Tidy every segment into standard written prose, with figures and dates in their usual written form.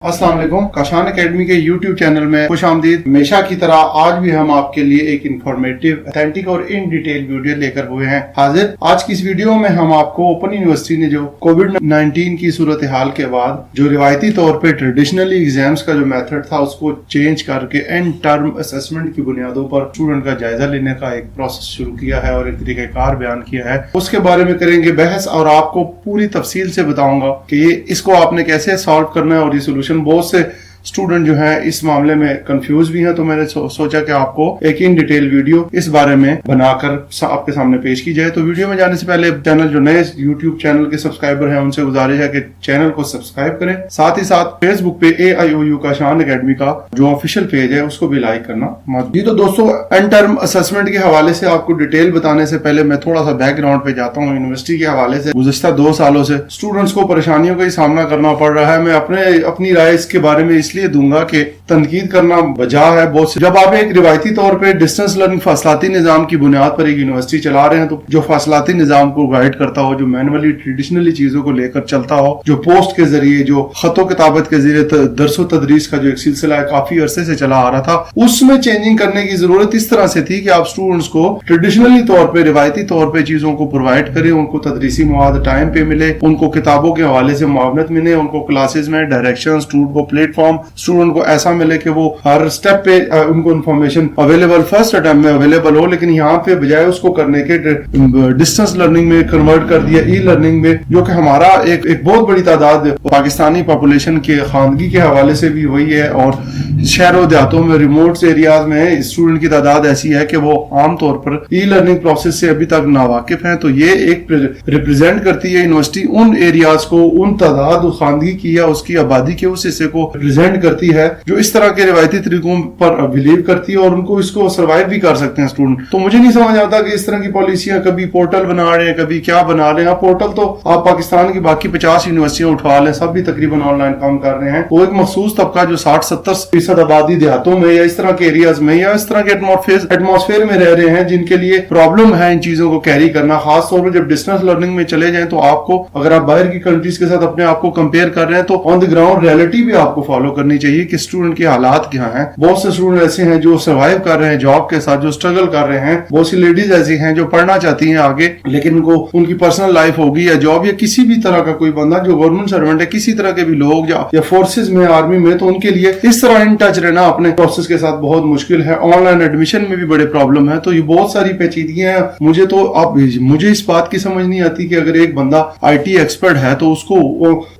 अस्सलाम वालेकुम। काशान एकेडमी के YouTube चैनल में खुश आमदीद। हमेशा की तरह आज भी हम आपके लिए एक इंफॉर्मेटिव, ऑथेंटिक और इन डिटेल वीडियो लेकर हुए हैं हाजिर। आज की इस वीडियो में हम आपको ओपन यूनिवर्सिटी ने जो कोविड-19 की सूरत हाल के बाद जो रिवायती तौर पे ट्रेडिशनली एग्जाम्स का जो मेथड था उसको चेंज करके एंड टर्म असेसमेंट की बुनियादों पर स्टूडेंट का जायजा लेने का एक प्रोसेस शुरू किया है और एक तरीक़ाकार बयान किया है। उसके बारे में करेंगे बहस और आपको पूरी तफसील से बताऊंगा कि इसको आपने कैसे सॉल्व करना है और ये सोल्यूशन बहुत से स्टूडेंट जो है इस मामले में कंफ्यूज भी हैं, तो मैंने सोचा कि आपको एक इन डिटेल वीडियो इस बारे में बनाकर आपके सामने पेश की जाए। तो वीडियो में जाने से पहले चैनल जो नए यूट्यूब चैनल के सब्सक्राइबर हैं उनसे गुजारिश है कि चैनल को सब्सक्राइब करें, साथ ही साथ फेसबुक पे AIOU काशान एकेडमी का जो ऑफिशियल पेज है उसको भी लाइक करना। जी तो दोस्तों, एंड टर्म असेसमेंट के हवाले से आपको डिटेल बताने से पहले मैं थोड़ा सा बैकग्राउंड पे जाता हूँ। यूनिवर्सिटी के हवाले से गुज़श्ता 2 सालों से स्टूडेंट्स को परेशानियों का ही सामना करना पड़ रहा है। मैं अपनी राय इसके बारे में इसलिए दूंगा कि तनकीद करना वजह है बहुत से। जब आप एक रिवायती तौर पे डिस्टेंस लर्निंग फासलाती निजाम की बुनियाद पर एक यूनिवर्सिटी चला रहे हैं, तो जो फासलाती निजाम को गाइड करता हो, जो मैनुअली ट्रेडिशनली चीजों को लेकर चलता हो, जो पोस्ट के जरिए, जो खतो किताबत के जरिए दरसो तदरीस का जो एक सिलसिला है काफी अरसे से चला आ रहा था, उसमें चेंजिंग करने की जरूरत इस तरह से थी कि आप स्टूडेंट्स को ट्रेडिशनली तौर पर, रिवायती तौर पर चीजों को प्रोवाइड करें, उनको तदरीसी मवाद टाइम पे मिले, उनको किताबों के हवाले से मुआवनत मिले, उनको क्लासेज में डायरेक्शन, स्टूडेंट को प्लेटफॉर्म, स्टूडेंट को ऐसा मिले कि वो हर स्टेप पे उनको इन्फॉर्मेशन अवेलेबल फर्स्ट अटेम्प्ट में अवेलेबल हो। लेकिन यहाँ पे बजाय उसको करने के डिस्टेंस लर्निंग में कन्वर्ट कर दिया ई लर्निंग में, जो कि हमारा एक बहुत बड़ी तादाद पाकिस्तानी पॉपुलेशन के खानगी के हवाले से भी वही है, और शहरों देहातों में, रिमोट एरियाज में स्टूडेंट की तादाद ऐसी है कि वो आमतौर पर ई लर्निंग प्रोसेस से अभी तक नावाकिफ हैं। तो ये एक रिप्रेजेंट करती है यूनिवर्सिटी उन एरियाज को, उन तादाद खानगी की या उसकी आबादी के उस हिस्से को रिप्रेजेंट करती है जो इस तरह के रिवायती तरीकों पर बिलीव करती है और उनको इसको सर्वाइव भी कर सकते हैं स्टूडेंट। तो मुझे नहीं समझ आता कि इस तरह की पॉलिसियां, कभी पोर्टल बना रहे हैं, कभी क्या बना रहे हैं। पोर्टल तो आप पाकिस्तान की बाकी 50 यूनिवर्सिटियां उठवा लें, सब भी तकरीबन ऑनलाइन काम कर रहे हैं। वो एक मखसूस तबका जो 60-70% आबादी देहातों में या इस तरह के एरियाज में या इस तरह के एटमॉस्फेयर में रह रहे हैं, जिनके लिए प्रॉब्लम है इन चीजों को कैरी करना। खास तौर पर जब डिस्टेंस लर्निंग में चले जाएं तो आपको, अगर आप बाहर की कंट्रीज के साथ अपने आप को कंपेयर कर रहे हैं, तो ऑन द ग्राउंड रियलिटी भी आपको फॉलो करनी चाहिए कि स्टूडेंट के हालात क्या हैं। बहुत से स्टूडेंट ऐसे हैं जो सर्वाइव कर रहे हैं जॉब के साथ, जो स्ट्रगल कर रहे हैं। बहुत सी लेडीज ऐसी हैं जो पढ़ना चाहती हैं आगे, लेकिन उनको उनकी पर्सनल लाइफ होगी या जॉब या किसी भी तरह का कोई बंदा जो गवर्नमेंट सर्वेंट है, किसी तरह के भी लोग या फोर्सेज में, आर्मी में, तो उनके लिए इस तरह इन टच रहना अपने प्रोसेस के साथ बहुत मुश्किल है। ऑनलाइन एडमिशन में भी बड़े प्रॉब्लम है। तो ये बहुत सारी पेचीदगियां हैं। मुझे इस बात की समझ नहीं आती कि अगर एक बंदा IT एक्सपर्ट है तो उसको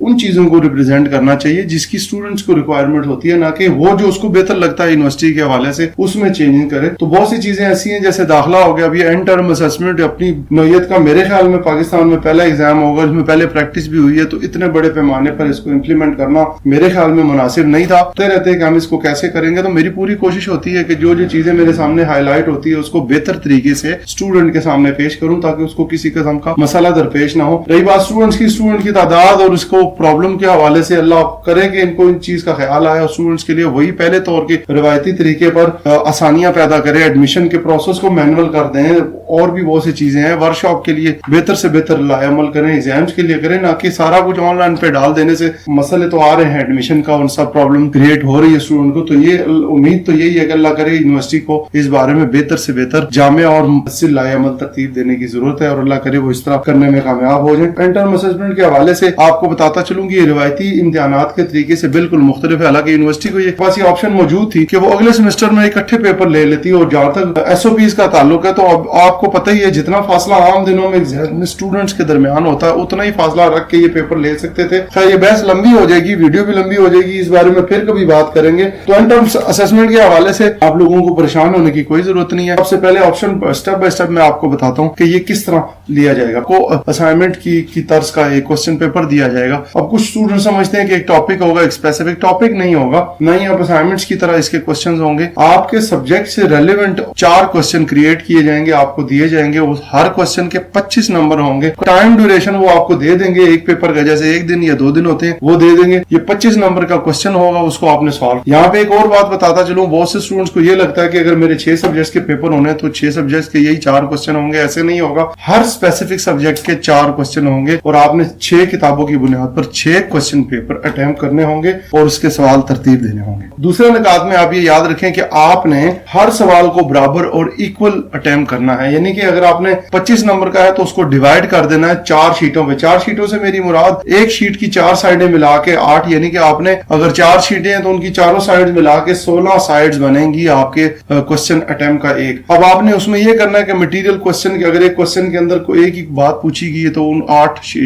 उन चीजों को रिप्रेजेंट करना चाहिए जिसकी स्टूडेंट्स को रिक्वायरमेंट होती है, ना कि वो जो उसको बेहतर लगता है यूनिवर्सिटी के हवाले से उसमें चेंजिंग करे। तो बहुत सी चीजें ऐसी हैं, जैसे दाखिला हो गया, अभी एंड टर्म असेसमेंट अपनी नौयत का मेरे ख्याल में पाकिस्तान में पहला एग्जाम होगा, इसमें पहले प्रैक्टिस भी हुई है। तो इतने बड़े पैमाने पर इसको इम्प्लीमेंट करना मेरे ख्याल में मुनासिब नहीं था। रहते हैं कि हम इसको कैसे करेंगे। तो मेरी पूरी कोशिश होती है कि जो चीजें मेरे सामने हाईलाइट होती है उसको बेहतर तरीके से स्टूडेंट के सामने पेश करूं, ताकि उसको किसी किस्म का मसला दरपेश ना हो। रही बात स्टूडेंट की तादाद और इसको प्रॉब्लम के हवाले से, अल्लाह करे कि इनको इन चीज का ख्याल आए और स्टूडेंट्स के लिए वही पहले तौर के रिवायती तरीके पर आसानियां पैदा करें, एडमिशन के प्रोसेस को मैनुअल कर दें। और भी बहुत सी चीजें हैं। वर्कशॉप के लिए बेहतर से बेहतर अमल करें, एग्जाम्स के लिए करें, ना कि सारा कुछ ऑनलाइन पे डाल देने से मसले तो आ रहे हैं एडमिशन का, उन सब प्रॉब्लम क्रिएट हो रही है स्टूडेंट को। तो ये उम्मीद तो यही है कि अल्लाह करे यूनिवर्सिटी को इस बारे में बेहतर से बेहतर जामिया और मुफस्सिल लाएअमल तरतीब देने की जरूरत है, और अल्लाह करे वो इस तरह करने में कामयाब हो जाए। एंड टर्म असेसमेंट के हवाले से आपको बताता चलूं कि रिवायती इम्तिहानात के तरीके से बिल्कुल मुख्तलिफ है। हालांकि यूनिवर्सिटी को ये पास ऑप्शन मौजूद थी कि वो अगले सेमेस्टर में इकट्ठे पेपर ले लेती है, और जहां तक SOPs का ताल्लुक है तो अब आपको पता ही है, जितना फासला आम दिनों में स्टूडेंट्स के दरमियान होता है उतना ही फासला रख के ये पेपर ले सकते थे। खैर ये बहस लंबी हो जाएगी, वीडियो भी लंबी हो जाएगी, इस बारे में फिर कभी बात करेंगे। तो एंड टर्म असेसमेंट के हवाले से आप लोगों को परेशान होने की कोई जरूरत नहीं है। सबसे पहले ऑप्शन स्टेप बाय स्टेप मैं आपको बताता हूँ कि ये किस तरह लिया जाएगा। को असाइनमेंट की तर्ज का एक क्वेश्चन पेपर दिया जाएगा। अब कुछ स्टूडेंट समझते हैं कि एक टॉपिक होगा, एक स्पेसिफिक टॉपिक नहीं होगा, नहीं आप असाइनमेंट्स की तरह इसके क्वेश्चंस होंगे। आपके सब्जेक्ट से रेलेवेंट 4 क्वेश्चन क्रिएट किए जाएंगे, आपको दिए जाएंगे। उस हर क्वेश्चन के 25 नंबर होंगे। टाइम ड्यूरेशन वो आपको दे देंगे एक पेपर का, जैसे 1 दिन या 2 दिन होते हैं वो दे देंगे। ये 25 नंबर का क्वेश्चन होगा, उसको आपने सॉल्व यहाँ पे एक और बात बताता चलूं, बहुत से स्टूडेंट्स को ये लगता है कि अगर मेरे 6 सब्जेक्ट्स के पेपर होने तो 6 सब्जेक्ट्स के यही 4 क्वेश्चन होंगे। ऐसे नहीं होगा, हर स्पेसिफिक सब्जेक्ट के 4 क्वेश्चन होंगे और आपने 6 किताबों की बुनियाद पर 6 क्वेश्चन पेपर अटेम्प्ट करने होंगे और उसके सवाल तरतीब देने होंगे। दूसरे निकात में आप ये याद रखें कि आपने हर सवाल को बराबर और इक्वल अटेम्प्ट करना है, यानी कि अगर आपने 25 नंबर का है तो उसको डिवाइड कर देना है 4 शीटों पे। 4 शीटों से मेरी मुराद एक शीट की 4 साइडें मिला के 8, यानी कि आपने अगर 4 शीटें हैं तो उनकी चारों साइड मिला के 16 साइड्स बनेंगी आपके क्वेश्चन अटेम्प्ट का एक। अब आपने उसमें यह करना है कि मटेरियल क्वेश्चन के अगर एक क्वेश्चन के अंदर कोई एक ही बात पूछी गई है तो उन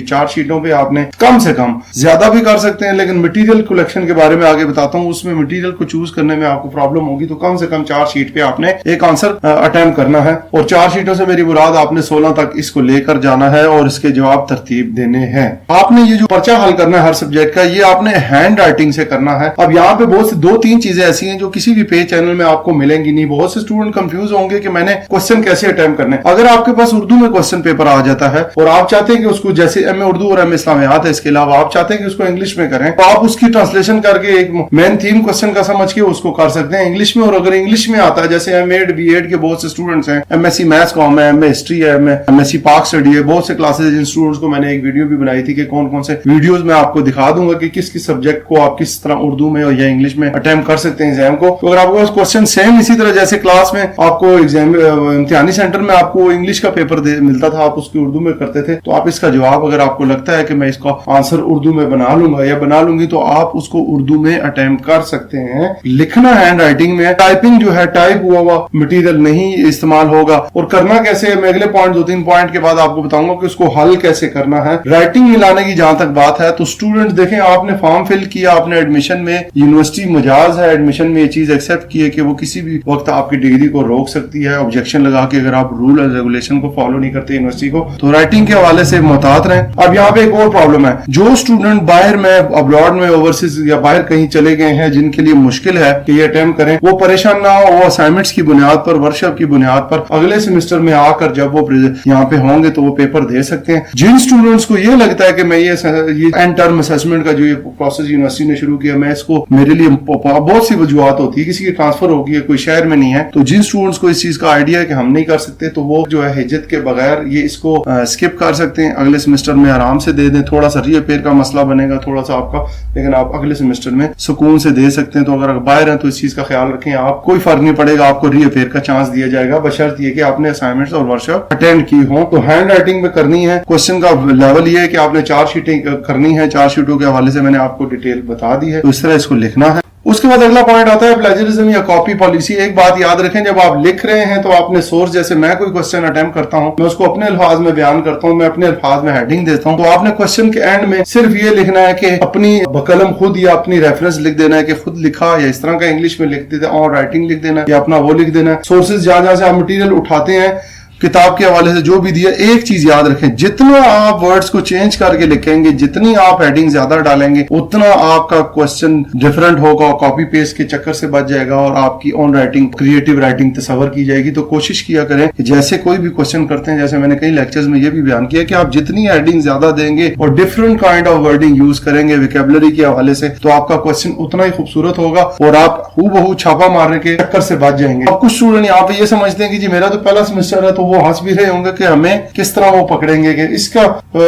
4 शीटों पे आपने कम से कम, ज्यादा भी कर सकते हैं लेकिन मटेरियल कलेक्शन के बारे में आगे बताता हूं, उसमें मटेरियल को चूज करने में आपको प्रॉब्लम होगी, तो कम से कम 4 शीट पे आपने एक आंसर अटेम्प्ट करना है और 4 शीटों से मेरी मुराद आपने 16 तक इसको लेकर जाना है और इसके जवाब तरतीब देने हैं। आपने ये जो पर्चा हल करना है हर सब्जेक्ट का, ये आपने हैंड राइटिंग से करना है। अब यहाँ पे बहुत सी 2-3 चीजें ऐसी हैं जो किसी भी पेज चैनल में आपको मिलेंगी नहीं। बहुत से स्टूडेंट कंफ्यूज होंगे कि मैंने क्वेश्चन कैसे अटेम्प्ट करने। अगर आपके पास उर्दू में क्वेश्चन पेपर आ जाता है और आप चाहते हैं कि उसको, जैसे एमए उर्दू और एमए इस्लामियात है, इसके अलावा आप चाहते हैं कि उसको इंग्लिश में करें, तो आप उसकी ट्रांसलेशन करके एक मेन थीम क्वेश्चन का समझ के उसको कर सकते हैं इंग्लिश में। और अगर इंग्लिश में आता है, जैसे एमएड बीएड के बहुत से स्टूडेंट्स हैं, एमएससी मैथ्स कॉम है, एमए हिस्ट्री है, एमएससी पाक स्टडी है, बहुत से क्लासेस जिन स्टूडेंट्स को मैंने एक वीडियो भी बनाई थी कि कौन कौन से वीडियोस में आपको दिखा दूंगा कि किस किस सब्जेक्ट को आप किस तरह उर्दू में या इंग्लिश में अटेम्प्ट कर सकते हैं एग्जाम को। तो अगर आपको क्वेश्चन सेम इसी तरह जैसे क्लास में आपको एग्जाम इम्तिहानी सेंटर में आपको इंग्लिश का पेपर मिलता था, आप उसकी उर्दू में करते थे, तो आप इसका जवाब, अगर आपको लगता है कि मैं इसका आंसर उर्दू में बना लूंगा या बना लूंगी, तो आप उसको उर्दू में अटेम्प्ट कर सकते हैं। लिखना हैंड राइटिंग में, टाइपिंग जो है टाइप हुआ मटेरियल नहीं इस्तेमाल होगा। और करना कैसे है, मैं अगले 2-3 पॉइंट के बाद आपको बताऊंगा कि उसको हल कैसे करना है। राइटिंग मिलाने की जहां तक बात है तो स्टूडेंट देखें, आपने फॉर्म फिल किया, आपने एडमिशन में, यूनिवर्सिटी मजाज है, एडमिशन में ये चीज एक्सेप्ट की है कि वो किसी भी वक्त आपकी डिग्री को रोक सकती है ऑब्जेक्शन लगा के, अगर आप रूल एंड रेगुलेशन को फॉलो नहीं करते यूनिवर्सिटी को। तो राइटिंग के हवाले से मुहतात रहें। अब यहाँ पे एक और प्रॉब्लम है, जो स्टूडेंट बाहर में, अब्रॉड में, ओवरसीज या बाहर कहीं चले गए हैं, जिनके लिए मुश्किल है कि ये अटेम्प्ट करें, वो परेशान ना हो। वो असाइनमेंट्स की बुनियाद पर, वर्कशॉप की बुनियाद पर अगले सेमेस्टर में आकर जब वो यहाँ पे होंगे तो वो पेपर दे सकते हैं। जिन स्टूडेंट्स को ये लगता है कि मैं ये एंड टर्म असेसमेंट का जो ये प्रोसेस यूनिवर्सिटी ने शुरू किया, मैं इसको, मेरे लिए बहुत सी वजूहत होती है, किसी की ट्रांसफर होगी है, कोई शहर में नहीं है, तो जिन स्टूडेंट्स को इस चीज का आइडिया है कि हम नहीं कर सकते, तो वो जो है हिज्जत के बगैर ये इसको स्किप कर सकते हैं, अगले सेमेस्टर में आराम से दे दें। थोड़ा सा रीअपेयर का मसला बनेगा थोड़ा सा आपका, लेकिन आप अगले सेमेस्टर में सुकून से दे सकते हैं। तो अगर बाहर हैं तो इस चीज का ख्याल रखें, आप कोई फर्क नहीं पड़ेगा, आपको रीअपेयर का चांस दिया जाएगा, बशर्त ये कि आपने असाइनमेंट्स और वर्कशॉप अटेंड की हो। तो हैंड राइटिंग में करनी है। क्वेश्चन का लेवल ये है कि आपने 4 शीटें करनी है, 4 शीटों के हवाले से मैंने आपको डिटेल बता दी है, तो इस तरह इसको लिखना है। उसके बाद अगला पॉइंट आता है प्लेजरिज्म या कॉपी पॉलिसी। एक बात याद रखें, जब आप लिख रहे हैं तो आपने सोर्स, जैसे मैं कोई क्वेश्चन अटेम्प्ट करता हूं, मैं उसको अपने अल्फाज में बयान करता हूं, मैं अपने अल्फाज में हेडिंग देता हूं, तो आपने क्वेश्चन के एंड में सिर्फ ये लिखना है कि अपनी बकलम खुद या अपनी रेफरेंस लिख देना है कि खुद लिखा, या इस तरह का इंग्लिश में लिख देना, और राइटिंग लिख देना या अपना वो लिख देना है। सोर्सेज जहां जहां से आप मटीरियल उठाते हैं किताब के हवाले से जो भी दिया, एक चीज याद रखें, जितना आप वर्ड्स को चेंज करके लिखेंगे, जितनी आप हेडिंग ज्यादा डालेंगे, उतना आपका क्वेश्चन डिफरेंट होगा, कॉपी पेस्ट के चक्कर से बच जाएगा और आपकी ऑन राइटिंग, क्रिएटिव राइटिंग तस्वर की जाएगी। तो कोशिश किया करें कि जैसे कोई भी क्वेश्चन करते हैं, जैसे मैंने कई लेक्चर्स में ये भी बयान किया कि आप जितनी हेडिंग ज्यादा देंगे और different kind of wording use करेंगे वोकैबुलरी के हवाले से, तो आपका क्वेश्चन उतना ही खूबसूरत होगा और आप हूबहू छापा मारने के चक्कर से बच जाएंगे। अब कुछ स्टूडेंट यहाँ पे ये समझते हैं कि जी मेरा तो पहला सेमेस्टर है, तो वो हंस भी रहे होंगे कि हमें किस तरह वो पकड़ेंगे। कि इसका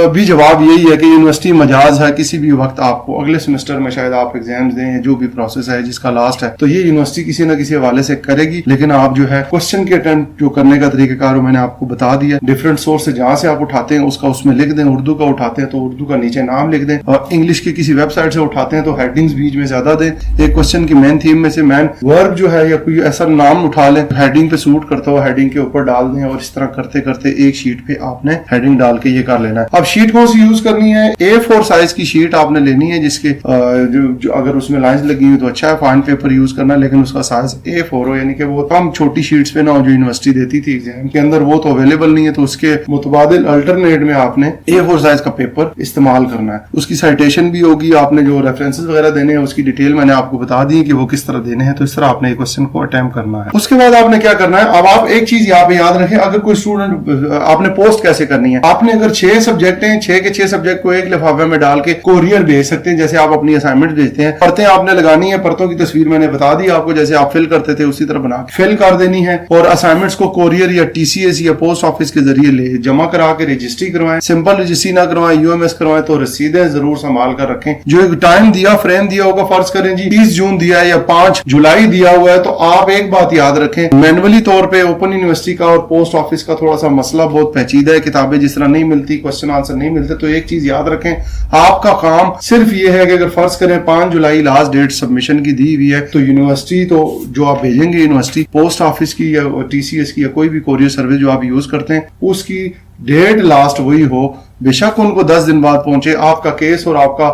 भी जवाब यही है कि यूनिवर्सिटी मजाज है, किसी भी वक्त आपको अगले सेमेस्टर में शायद आप एग्जाम्स दें, जो भी प्रोसेस है जिसका लास्ट है, तो ये यूनिवर्सिटी किसी ना किसी हवाले से करेगी। लेकिन आप जो है क्वेश्चन के अटेम्प्ट जो करने का तरीकाकार मैंने आपको बता दिया, डिफरेंट सोर्स से जहां से आप उठाते हैं उसका उसमें लिख दें। उर्दू का उठाते हैं तो उर्दू का नीचे नाम लिख दें, और इंग्लिश के किसी वेबसाइट से उठाते हैं तो हेडिंग्स बीच में ज्यादा दें। एक क्वेश्चन की मेन थीम में से मेन वर्ब जो है या कोई ऐसा नाम उठा लें हेडिंग पे सूट करता हुआ, हेडिंग के ऊपर डाल दें, और इस तरह करते करते एक शीट पे आपने हेडिंग डाल के ये कर लेना है। अब शीट कौन सी यूज करनी है? A4 साइज की शीट आपने लेनी है, जिसके जो अगर उसमें लाइंस लगी हुई तो अच्छा है, फाइन पेपर यूज करना, लेकिन उसका साइज A4 हो, यानी कि वो कम छोटी शीट्स पे ना हो जो यूनिवर्सिटी देती थी एग्जाम के अंदर, वो तो अवेलेबल नहीं है। तो उसके मुतबादिल अल्टरनेट में आपने A4 साइज का पेपर इस्तेमाल करना है। उसकी साइटेशन भी होगी, आपने जो रेफरेंसेस वगैरह देने हैं उसकी डिटेल मैंने आपको बता दी कि वो किस तरह देने हैं। तो इस तरह आपने क्वेश्चन को अटेम्प्ट करना है। उसके बाद आपने क्या करना है, अब आप एक चीज यहाँ पे याद रखें, अगर कोई स्टूडेंट आपने पोस्ट कैसे करनी है, आपने अगर 6 सब्जेक्ट हैं, 6 के 6 सब्जेक्ट को एक लिफाफे में डाल के कोरियर भेज सकते हैं। जैसे आप अपनी असाइनमेंट भेजते हैं, परतें आपने लगानी है, परतों की तस्वीर मैंने बता दी आपको, जैसे आप फिल करते थे उसी तरह बना के फिल कर देनी है। और असाइनमेंट्स को कोरियर या टीसीएस या पोस्ट ऑफिस के जरिए ले जमा करा के रजिस्ट्री करवाएं। सिंपल रजिस्ट्री ना करवाएं, यूएमएस करवाएं तो रसीदें जरूर संभाल कर रखें। जो एक टाइम दिया, फ्रेम दिया होगा, फर्ज करें जी 30 जून दिया है या 5 जुलाई दिया हुआ है, तो आप एक बात याद रखें, मैनुअली तौर पे ओपन यूनिवर्सिटी का और पोस्ट ऑफिस का थोड़ा सा मसला बहुत पेचीदा है, किताबें जिस तरह नहीं मिलती, क्वेश्चन आंसर नहीं मिलते। तो एक चीज याद रखें, आपका काम सिर्फ ये है कि अगर फर्ज करें 5 जुलाई लास्ट डेट सबमिशन की दी हुई है, तो यूनिवर्सिटी तो जो आप भेजेंगे यूनिवर्सिटी पोस्ट ऑफिस की या टीसीएस की या कोई भी कोरियर सर्विस जो आप यूज करते हैं, उसकी डेट लास्ट वही हो, बेशक उनको 10 दिन बाद पहुंचे। आपका केस और आपका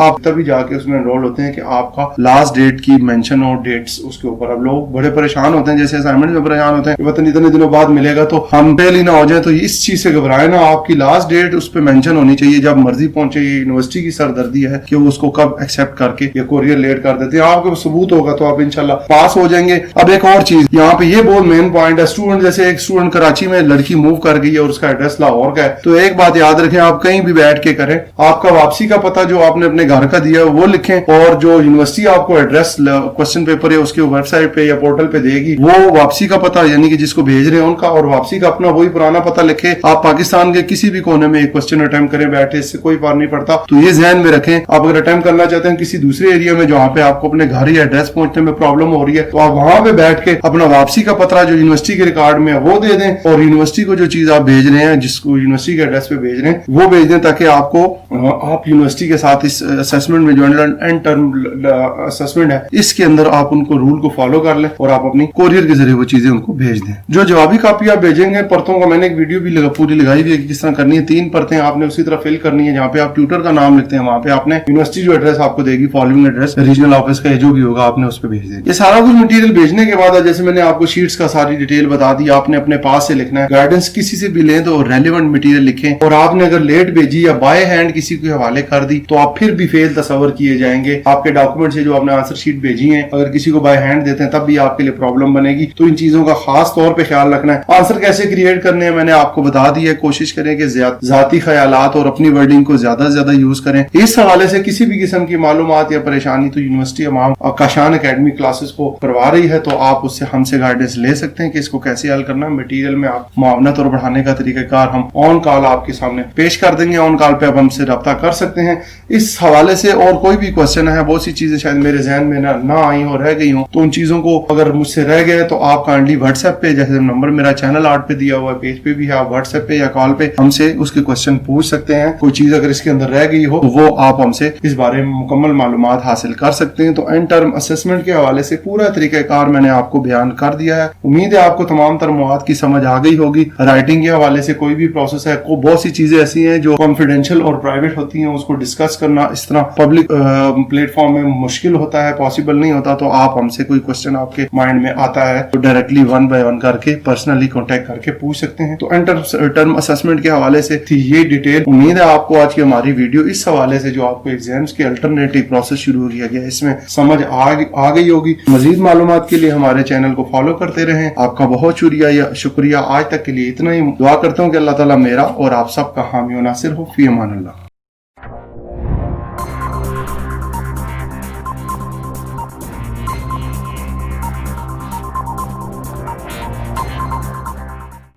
आप तभी जाके उसमें एनरोल होते हैं कि आपका लास्ट डेट की मेंशन और डेट्स उसके ऊपर। अब लोग बड़े परेशान होते हैं, जैसे असाइनमेंट में परेशान होते हैं, वतन इतने दिनों बाद मिलेगा तो हम फेल ही ना हो जाए। तो इस चीज से घबराए ना, आपकी लास्ट डेट उस पर मेंशन होनी चाहिए, जब मर्जी पहुंचे। ये यूनिवर्सिटी की सरदर्दी है कि वो उसको कब एक्सेप्ट करके या कोरियर लेट कर देते हैं। आपको सबूत होगा तो आप इंशाल्लाह पास हो जाएंगे। अब एक और चीज यहाँ पे ये बहुत मेन पॉइंट है, स्टूडेंट जैसे एक स्टूडेंट कराची में लड़की मूव कर गई है और उसका एड्रेस लाहौर का है, तो एक बात याद रखें, आप कहीं भी बैठ के करें, आपका वापसी का पता जो आपने अपने घर का दिया है वो लिखें, और जो यूनिवर्सिटी आपको एड्रेस क्वेश्चन पेपर या उसके वेबसाइट पे या पोर्टल पे देगी वो वापसी का पता यानी कि जिसको भेज रहे हैं उनका, और वापसी का अपना वही पुराना पता लिखे। आप पाकिस्तान के किसी भी कोने में एक क्वेश्चन अटेम्प्ट करें बैठे, इससे कोई फर्क नहीं पड़ता। तो ये ध्यान में रखें, आप अगर अटेम्प्ट करना चाहते हैं किसी दूसरे एरिया में जहाँ पे आपको अपने घर या एड्रेस पहुंचने में प्रॉब्लम हो रही है, तो आप वहां पे बैठ के अपना वापसी का पता जो यूनिवर्सिटी के रिकॉर्ड में है वो दे दें, और यूनिवर्सिटी को जो चीज आप भेज रहे हैं, जिसको यूनिवर्सिटी के एड्रेस पे भेज रहे हैं वो भेज दें, ताकि आपको आप यूनिवर्सिटी के साथ इस असेसमेंट में जो एंड टर्म असेसमेंट है इसके अंदर आप उनको रूल को फॉलो कर लें और आप अपनी कोरियर के जरिए वो चीजें उनको भेज दें। जो जवाबी कापी आप भेजेंगे परतों का मैंने एक वीडियो भी पूरी लगाई हुई है कि किस तरह करनी है। 3 परतें आपने उसी तरह फिल करनी है, जहाँ पे आप ट्यूटर का नाम लिखते हैं वहां पे आपने यूनिवर्सिटी जो एड्रेस आपको देगी, फॉलोइंग एड्रेस रीजनल ऑफिस का जो भी होगा आपने उस पर भेज दें। ये सारा कुछ मटेरियल भेजने के बाद जैसे मैंने आपको शीट्स का सारी डिटेल बता दी, आपने अपने पास से लिखना है। गाइडेंस किसी से भी लें तो रेलिवेंट मटेरियल लिखें, और आपने अगर लेट भेजी या बाय हैंड किसी के हवाले कर दी तो आप फिर भी फेल तस्वर किए जाएंगे। आपके डॉक्यूमेंट से जो आपने आंसर शीट भेजी है, अगर किसी को बाय हैंड देते हैं तब भी आपके लिए प्रॉब्लम बनेगी। तो इन चीजों का खास तौर पे ख्याल रखना है। आंसर कैसे क्रिएट करने हैं मैंने आपको बता दिया। कोशिश करें कि जाती ख्यालात और अपनी वर्डिंग को ज्यादा से ज्यादा यूज करें। इस हवाले से किसी भी किस्म की मालूमात या परेशानी तो यूनिवर्सिटी अमाम काशान एकेडमी क्लासेस को करवा रही है, तो आप उससे हमसे गाइडेंस ले सकते हैं कि इसको कैसे हल करना है। मटीरियल में आप मुआवनत और बढ़ाने का तरीकाकार हम ऑन कॉल आपके सामने पेश कर देंगे। ऑन कॉल पे आप हमसे रब्ता कर सकते हैं इस हवाले से। और कोई भी क्वेश्चन है, बहुत सी चीजें शायद मेरे जहन में ना आई हो, रह गई हो, तो उन चीजों को अगर मुझसे रह गए तो आप काइंडली व्हाट्सएप पे, जैसे नंबर मेरा चैनल आर्ट पे दिया हुआ है, पेज पे भी है, आप व्हाट्सएप पे या कॉल पे हमसे उसके क्वेश्चन पूछ सकते हैं। कोई चीज अगर इसके अंदर रह गई हो तो वो आप हमसे इस बारे में मुकम्मल मालूमात हासिल कर सकते हैं। तो एंड टर्म असेसमेंट के हवाले से पूरा तरीकाकार मैंने आपको बयान कर दिया है। उम्मीद है आपको तमाम तर मौत की समझ आ गई होगी। राइटिंग के हवाले से कोई भी प्रोसेस है, बहुत सी चीजें ऐसी हैं जो कॉन्फिडेंशियल और प्राइवेट होती हैं, उसको डिस्कस करना इस तरह पब्लिक प्लेटफॉर्म में मुश्किल होता है, पॉसिबल नहीं होता। तो आप हमसे कोई क्वेश्चन आपके माइंड में आता है तो डायरेक्टली 1 बाय 1 करके पर्सनली कांटेक्ट करके पूछ सकते हैं। तो एंड टर्म असेसमेंट के हवाले से थी ये डिटेल। उम्मीद है आपको आज की हमारी वीडियो इस हवाले से जो आपको एग्जाम्स के अल्टरनेटिव प्रोसेस शुरू किया गया इसमें समझ आ गई होगी। मजीद मालूमात के लिए हमारे चैनल को फॉलो करते रहें। आपका बहुत शुक्रिया। आज तक के लिए इतना ही। दुआ करता हूँ कि अल्लाह ताला मेरा और आप सबका हामी व नासिर हो। फी अमान अल्लाह।